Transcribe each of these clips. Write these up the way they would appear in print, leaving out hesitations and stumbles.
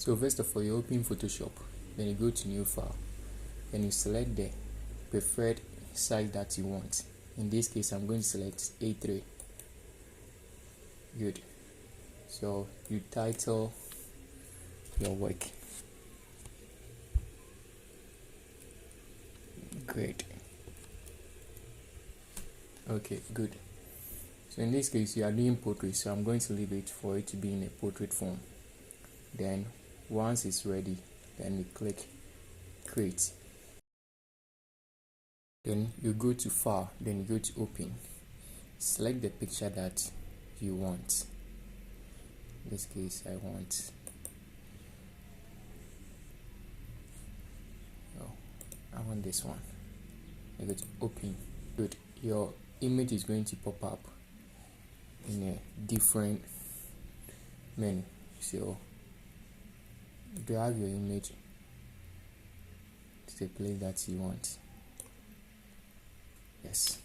So first of all, you open Photoshop, then you go to new file, then you select the preferred size that you want. In this case, I'm going to select A3. Good. So you title your work. Great. Okay, good. So in this case, you are doing portrait, so I'm going to leave it for it to be in a portrait form. Then once it's ready, then you click create. Then you go to file, then you go to open. Select the picture that you want. In this case, I want this one. I go to open. Good. Your image is going to pop up in a different menu. So drag your image to the place that you want. Yes.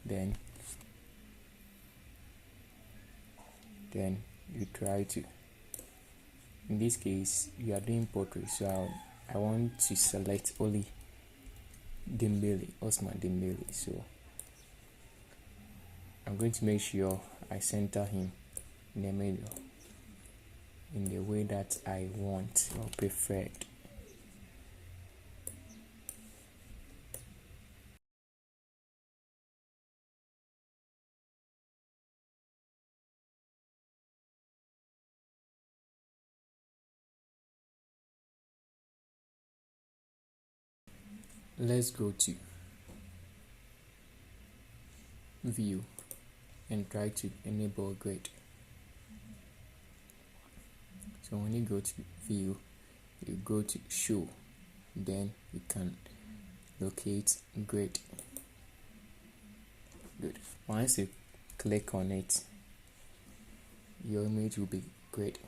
Then you try to, in this case you are doing portrait, so I want to select only Dembele, Osman Dembele. So I'm going to make sure I center him in the middle in the way that I want or preferred. Let's go to view and try to enable grid. So when you go to view, you go to show, then you can locate grid. Good. Once you click on it, your image will be grid.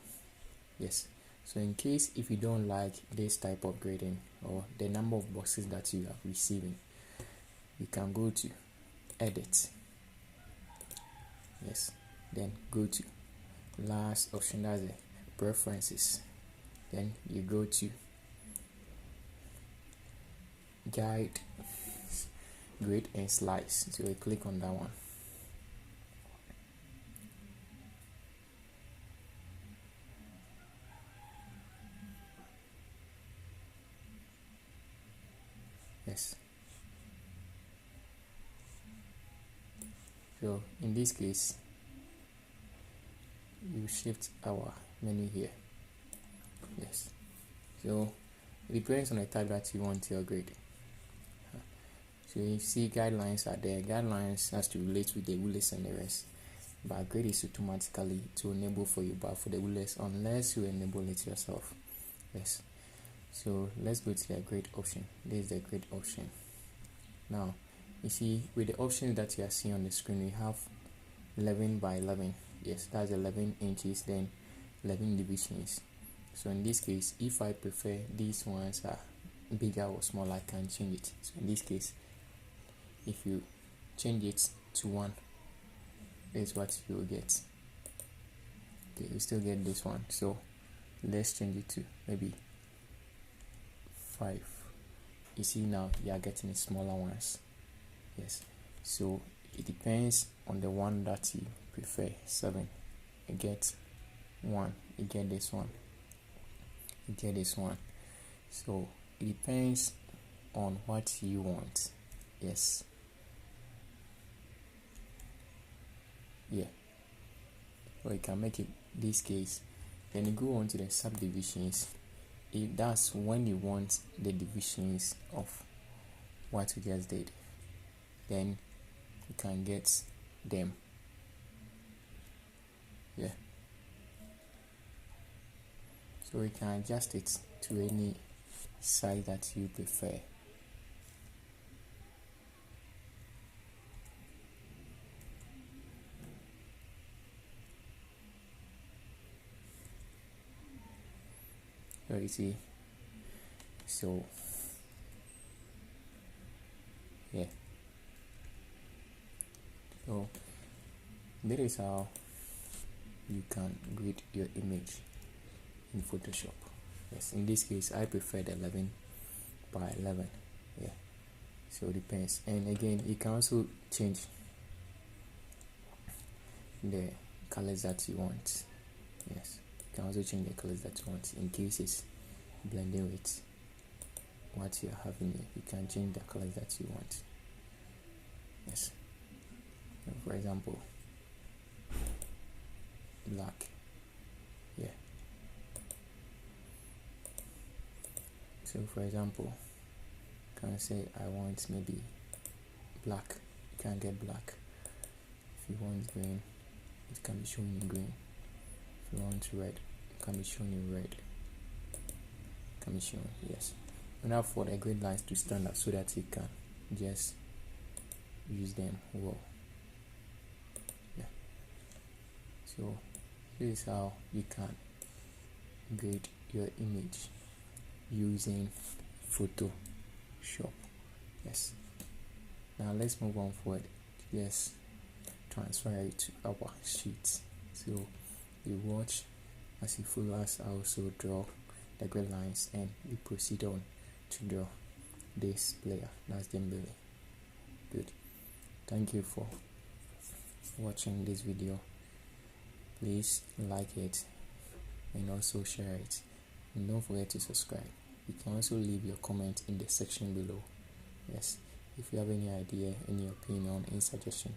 Yes. So in case if you don't like this type of grading or the number of boxes that you are receiving, you can go to edit. Yes. Then go to last option, that's the preferences. Then you go to guide, grid and slice. So you click on that one. Yes. So in this case, you shift our menu here. Yes. So it depends on the type that you want your grade. So you see guidelines are there. Guidelines has to relate with the rulers and the rest. But grade is automatically to enable for you, but for the rulers, unless you enable it yourself. Yes. So let's go to the grade option. This is the grade option. Now you see with the options that you are seeing on the screen, we have 11 by 11. Yes, that's 11 inches, then 11 divisions. So in this case, if I prefer these ones are bigger or smaller, I can change it. So in this case, if you change it to 1, that's what you will get. Okay, you still get this one. So let's change it to maybe 5. You see now you are getting smaller ones. Yes. So it depends on the one that you prefer. 7. You get 1. You get this one. You get this one. So it depends on what you want. Yes. Yeah. Or you can make it this case. Then you go on to the subdivisions. That's when you want the divisions of what you just did. Then you can get them. Yeah. So you can adjust it to any size that you prefer. So you see, so yeah, so this is how you can grid your image. in Photoshop. Yes, in this case I prefer the 11 by 11. Yeah, so it depends. And again, you can also change the colors that you want. Yes, you can also change the colors that you want in case it's blending with what you're having here. You can change the colors that you want. Yes, for example, black. Yeah, so for example, can say I want maybe black. You can get black. If you want green, it can be shown in green. If you want red, it can be shown in red. It can be shown, yes. Now for the grid lines to stand out so that you can just use them well. Yeah. So this is how you can grade your image using Photoshop. Yes. Now let's move on forward. Yes, transfer it to our sheet. So you watch as you follow us. I also draw the grid lines and we proceed on to draw this player. That's Dembele. Good. Thank you for watching this video. Please like it and also share it, and don't forget to subscribe. You can also leave your comment in the section below. Yes, if you have any idea, any opinion, any suggestion.